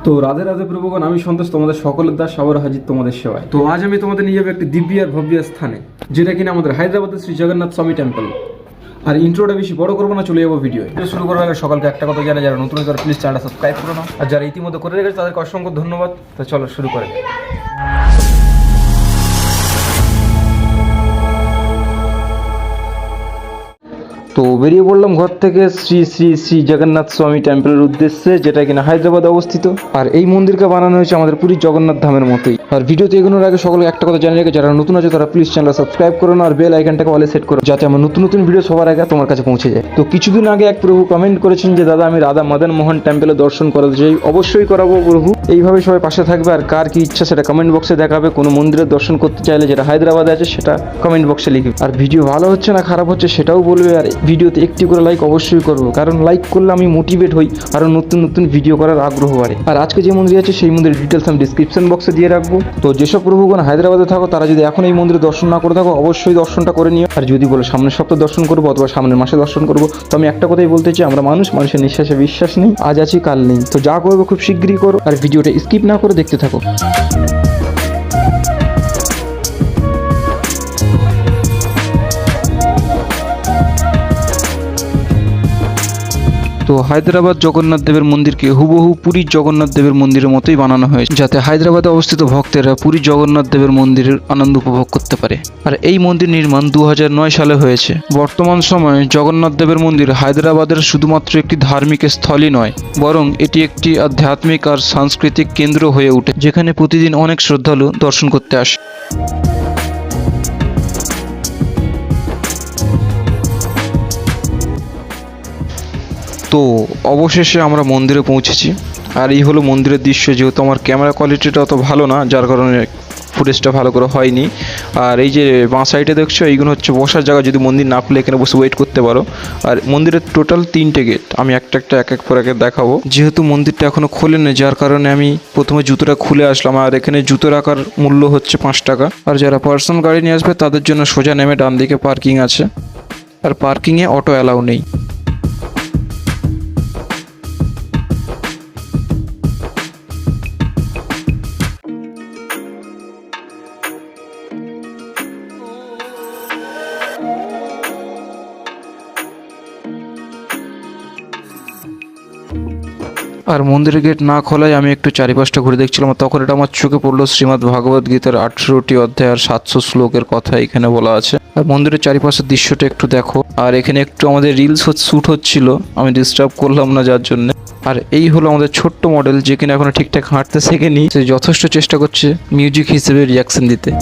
তো রাধে রাধে প্রভুগণ, আমি সন্তোষ তোমাদের সকলের দাস আবার হাজির তোমাদের সেবায়। তো আজ আমি তোমাদের নিয়ে যাবো একটি দিব্য আর ভব্য স্থানে, যেটা কিনা আমাদের হায়দ্রাবাদের শ্রী জগন্নাথ স্বামী টেম্পল। আর ইন্ট্রোটা বেশি বড় করবো না, চলে যাবো ভিডিও শুরু করার আগে সকলকে একটা কথা জানাই, যারা নতুন তারা প্লিজ চ্যানেলটা সাবস্ক্রাইব করো না, আর যারা ইতিমধ্যে করে রেখেছে তাদেরকে অসংখ্য ধন্যবাদ। তো চলো শুরু করে। তো বেরিয়ে পড়লাম ঘর থেকে শ্রী শ্রী শ্রী জগন্নাথ স্বামী টেম্পলের উদ্দেশ্যে, যেটা কিনা হায়দ্রাবাদে অবস্থিত। আর এই মন্দিরকে বানানো হয়েছে আমাদের পুরী জগন্নাথ ধামের মতোই। আর ভিডিওতে এগোনোর আগে সকলকে একটা কথা জানিয়ে রেখে, যারা নতুন আছে তারা প্লিজ চ্যানেল সাবস্ক্রাইব করো না, আর বেল আইকনটাকে অলে সেট করো, যাতে আমার নতুন নতুন ভিডিও সবার আগে তোমার কাছে পৌঁছে যায়। তো কিছুদিন আগে এক প্রভু কমেন্ট করেছেন যে দাদা আমি রাধা মদন মোহন টেম্পলে দর্শন করাতে চাই। অবশ্যই করাবো প্রভু, এইভাবে সবাই পাশে থাকবে। আর কার কি ইচ্ছা সেটা কমেন্ট বক্সে দেখাবে। কোনো মন্দিরের দর্শন করতে চাইলে যেটা হায়দ্রাবাদে আছে সেটা কমেন্ট বক্সে লিখবে। আর ভিডিও ভালো হচ্ছে না খারাপ হচ্ছে সেটাও বলবে। আর ভিডিওতে একটি করে লাইক অবশ্যই করবো, কারণ লাইক করলে আমি মোটিভেট হই, আরও নতুন নতুন ভিডিও করার আগ্রহ বাড়ে। আর আজকে যে মন্দির আছে সেই মন্দিরের ডিটেলস আমি ডিসক্রিপশন বক্সে দিয়ে রাখবো। তো যেসব প্রভুগণ হায়দ্রাবাদে থাকো তারা যদি এখন এই মন্দিরে দর্শন না করে থাকো, অবশ্যই দর্শনটা করে নিও। আর যদি বলো সামনের সপ্তাহে দর্শন করবো অথবা সামনের মাসে দর্শন করবো, তো আমি একটা কথাই বলতে চাই, আমরা মানুষের নিঃশ্বাসে বিশ্বাস নেই, আজ আছি কাল নেই। তো যা করবো খুব শীঘ্রই করো, আর ভিডিওটা স্কিপ না করে দেখতে থাকো। তো হায়দ্রাবাদ জগন্নাথ দেবের মন্দিরকে হুবহু পুরীর জগন্নাথ দেবের মন্দিরের মতোই বানানো হয়েছে, যাতে হায়দ্রাবাদে অবস্থিত ভক্তেরা পুরী জগন্নাথ দেবের মন্দিরের আনন্দ উপভোগ করতে পারে। আর এই মন্দির নির্মাণ 2009 সালে হয়েছে। বর্তমান সময়ে জগন্নাথ দেবের মন্দির হায়দ্রাবাদের শুধুমাত্র একটি ধার্মিক স্থলই নয়, বরং এটি একটি আধ্যাত্মিক আর সাংস্কৃতিক কেন্দ্র হয়ে ওঠে, যেখানে প্রতিদিন অনেক শ্রদ্ধালু দর্শন করতে আসে। তো অবশেষে আমরা মন্দিরে পৌঁছেছি। আর এই হলো মন্দিরের দৃশ্য। যেহেতু আমার ক্যামেরা কোয়ালিটিটা অত ভালো না, যার কারণে ফুটেজটা ভালো করে হয়নি। আর এই যে বাঁ সাইডে দেখছো, এইগুলো হচ্ছে বসার জায়গা। যদি মন্দির না খুলে এখানে বসে ওয়েট করতে পারো। আর মন্দিরের টোটাল 3টে গেট, আমি একটা এক এক করে দেখাবো। যেহেতু মন্দিরটা এখনো খোলেনি, যার কারণে আমি প্রথমে জুতোটা খুলে আসলাম। আর এখানে জুতো রাখার মূল্য হচ্ছে 5 টাকা। আর যারা পার্সোনাল গাড়ি নিয়ে আসবে তাদের জন্য সোজা নেমে ডান দিকে পার্কিং আছে। আর পার্কিংয়ে অটো অ্যালাউ নেই। আর মন্দিরের গেট না খোলায় আমি একটু চারিপাশটা ঘুরে দেখছিলাম, তখন এটা আমার চোখে পড়লো শ্রীমদ্ ভাগবত গীতার 18টি অধ্যায় আর 700 শ্লোকের কথা এখানে বলা আছে। আর মন্দিরের চারিপাশের দৃশ্যটা একটু দেখো। আর এখানে একটু আমাদের রিলস শ্যুট হচ্ছিল, আমি ডিস্টার্ব করলাম না যার জন্য। আর এই হলো আমাদের ছোট্ট মডেল, যে কিনা এখনো ঠিকঠাক হাঁটতে শেখেনি। সে যথেষ্ট চেষ্টা করছে মিউজিক হিসেবে রিয়াকশন দিতে।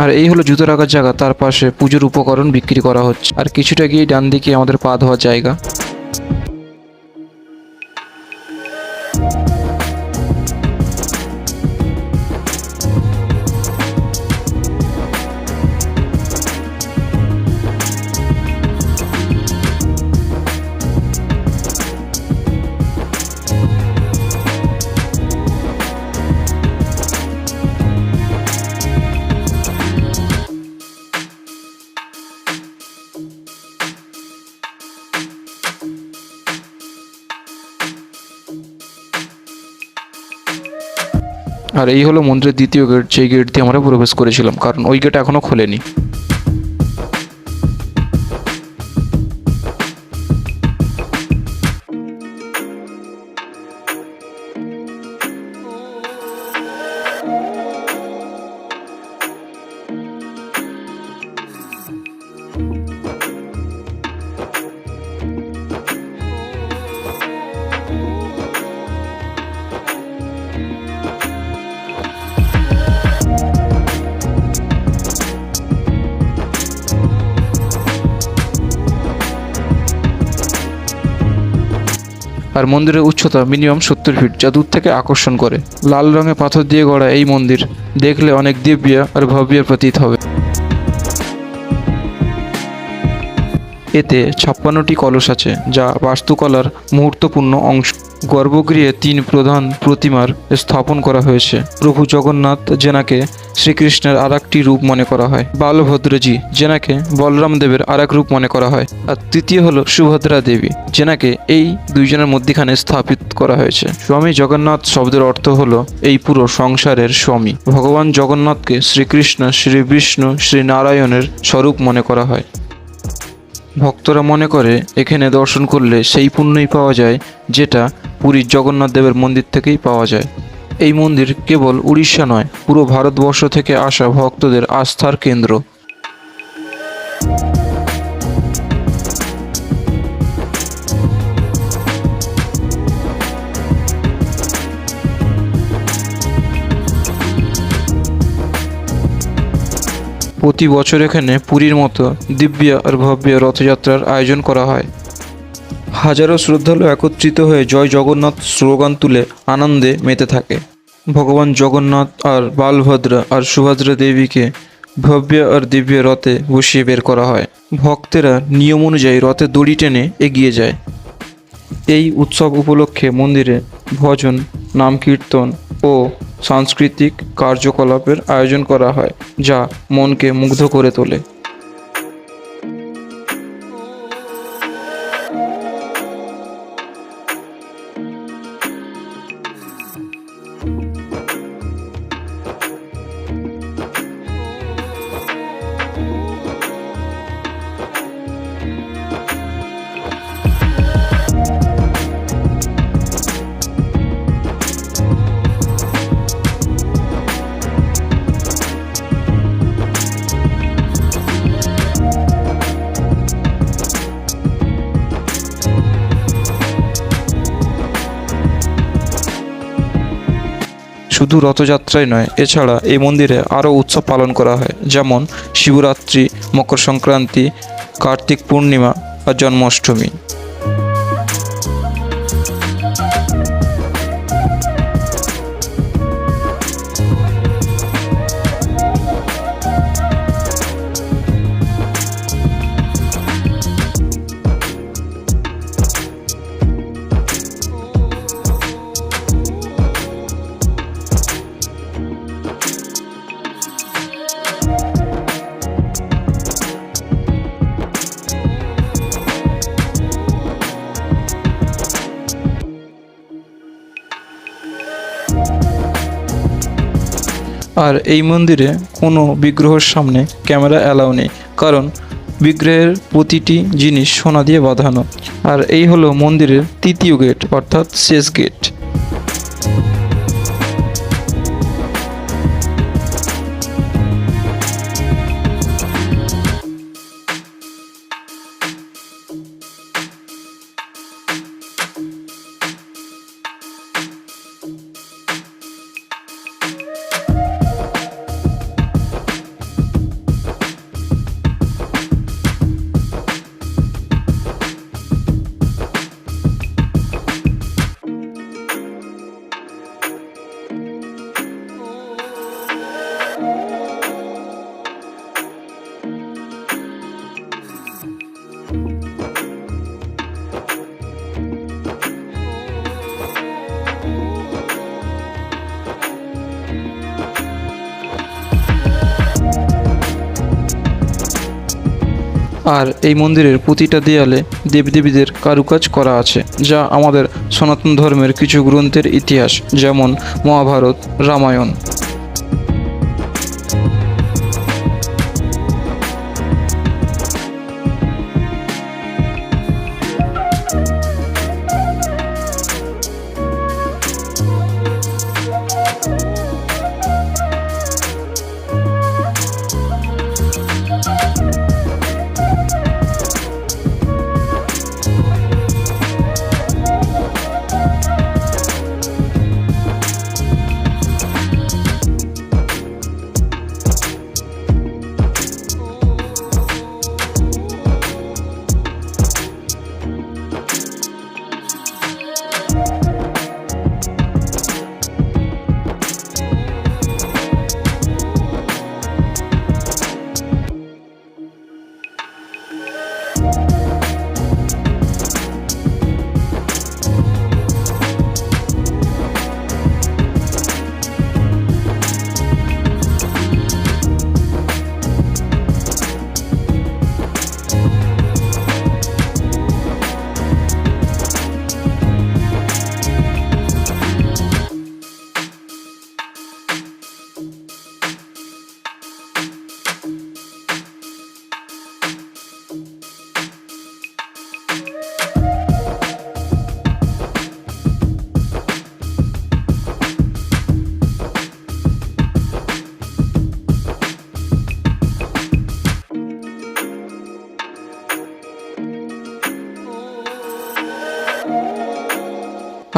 আর এই হলো জুতো রাখার জায়গা, তার পাশে পুজোর উপকরণ বিক্রি করা হচ্ছে। আর কিছুটা গিয়ে ডান দিকে আমাদের পা ধোয়ার জায়গা। আর এই হলো মন্দিরের দ্বিতীয় গেট, যেই গেট দিয়ে আমরা প্রবেশ করেছিলাম, কারণ ওই গেট এখনো খোলেনি। আর মন্দিরের উচ্চতা মিনিমাম 70 ফিট, যা দূর থেকে আকর্ষণ করে। লাল রঙের পাথর দিয়ে গড়া এই মন্দির দেখলে অনেক দিব্য আর ভব্য প্রতীত হবে। এতে 56টি কলস আছে, যা বাস্তুকলার মুহূর্তপূর্ণ অংশ। গর্ভগৃহে 3 প্রধান প্রতিমার স্থাপন করা হয়েছে। প্রভু জগন্নাথ, যেনাকে শ্রীকৃষ্ণের আর একটি রূপ মনে করা হয়, বালভদ্রজি, যেনাকে বলরাম দেবের আর এক রূপ মনে করা হয়, আর তৃতীয় হলো সুভদ্রা দেবী, যেনাকে এই দুইজনের মধ্যখানে স্থাপিত করা হয়েছে। স্বামী জগন্নাথ শব্দের অর্থ হলো এই পুরো সংসারের স্বামী। ভগবান জগন্নাথকে শ্রীকৃষ্ণ, শ্রী বিষ্ণু, শ্রী নারায়ণের স্বরূপ মনে করা হয়। ভক্তরা মনে করে এখানে দর্শন করলে সেই পুণ্যই পাওয়া যায়, যেটা পুরীর জগন্নাথ দেবের মন্দির থেকেই পাওয়া যায়। এই মন্দির কেবল উড়িষ্যা নয়, পুরো ভারতবর্ষ থেকে আসা ভক্তদের আস্থার কেন্দ্র। প্রতি বছর এখানে পুরীর মতো দিব্য আর ভব্য রথযাত্রার আয়োজন করা হয়। হাজারো শ্রদ্ধালু একত্রিত হয়ে জয় জগন্নাথ স্লোগান তুলে আনন্দে মেতে থাকে। ভগবান জগন্নাথ আর বালভদ্র আর সুভদ্রা দেবীকে ভব্য আর দিব্য রথে বসিয়ে বের করা হয়। ভক্তেরা নিয়ম অনুযায়ী রথে দড়ি টেনে এগিয়ে যায়। এই উৎসব উপলক্ষে মন্দিরে ভজন, নাম কীর্তন ও সাংস্কৃতিক কার্যকলাপের আয়োজন করা হয়, যা মনকে মুগ্ধ করে তোলে। শুধু রথযাত্রাই নয়, এছাড়া এই মন্দিরে আরও উৎসব পালন করা হয়, যেমন শিবরাত্রি, মকর সংক্রান্তি, কার্তিক পূর্ণিমা আর জন্মাষ্টমী। আর এই মন্দিরে কোনো বিগ্রহের সামনে ক্যামেরা অ্যালাউ নেই, কারণ বিগ্রহের প্রতিটি জিনিস সোনা দিয়ে বাঁধানো। আর এই হলো মন্দিরের তৃতীয় গেট, অর্থাৎ শেষ গেট। আর এই মন্দিরের প্রতিটা দেয়ালে দেবদেবীদের কারুকাজ করা আছে, যা আমাদের সনাতন ধর্মের কিছু গ্রন্থের ইতিহাস, যেমন মহাভারত, রামায়ণ।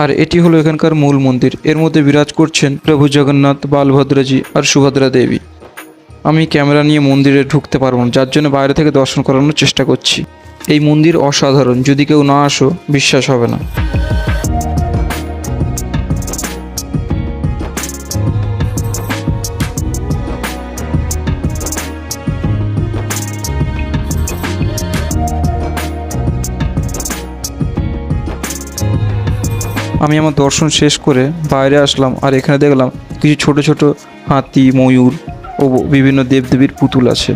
আর এটি হলো এখানকার মূল মন্দির। এর মধ্যে বিরাজ করছেন প্রভু জগন্নাথ, বালভদ্রজি আর সুভদ্রা দেবী। আমি ক্যামেরা নিয়ে মন্দিরে ঢুকতে পারবো না, যার জন্য বাইরে থেকে দর্শন করানোর চেষ্টা করছি। এই মন্দির অসাধারণ, যদি কেউ না আসো বিশ্বাস হবে না। আমি আমার দর্শন শেষ করে বাইরে আসলাম, আর এখানে দেখলাম কিছু ছোট ছোট হাতি, ময়ূর ও বিভিন্ন দেবদেবীর পুতুল আছে।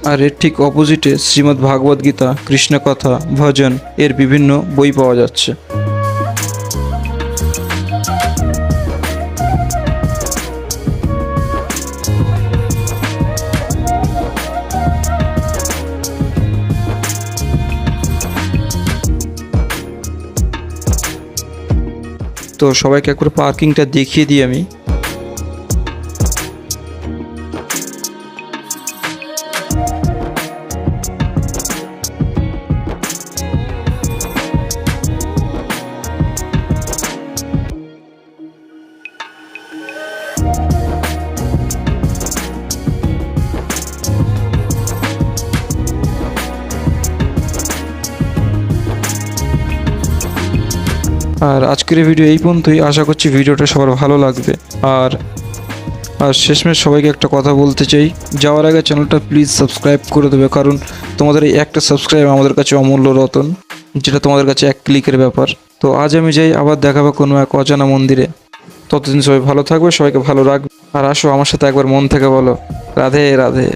আর এর ঠিক অপোজিটে শ্রীমদ্ ভাগবত গীতা, কৃষ্ণকথা, ভজন এর বিভিন্ন বই পাওয়া যাচ্ছে। তো সবাইকে একবার পার্কিংটা দেখিয়ে দিই আমি। আর আজকের ভিডিও এই পর্যন্তই। আশা করছি ভিডিওটা সবার ভালো লাগবে। আর শেষমেশ সবাইকে একটা কথা বলতে চাই, যাওয়ার আগে চ্যানেলটা প্লিজ সাবস্ক্রাইব করে দেবে, কারণ তোমাদের এই একটা সাবস্ক্রাইব আমাদের কাছে অমূল্য রতন, যেটা তোমাদের কাছে এক ক্লিকের ব্যাপার। তো আজ আমি যাই, আবার দেখাবো কোনো এক অজানা মন্দিরে। ততদিন সবাই ভালো থাকবে, সবাইকে ভালো রাখবে। আর আসো আমার সাথে একবার মন থেকে বলো রাধে রাধে।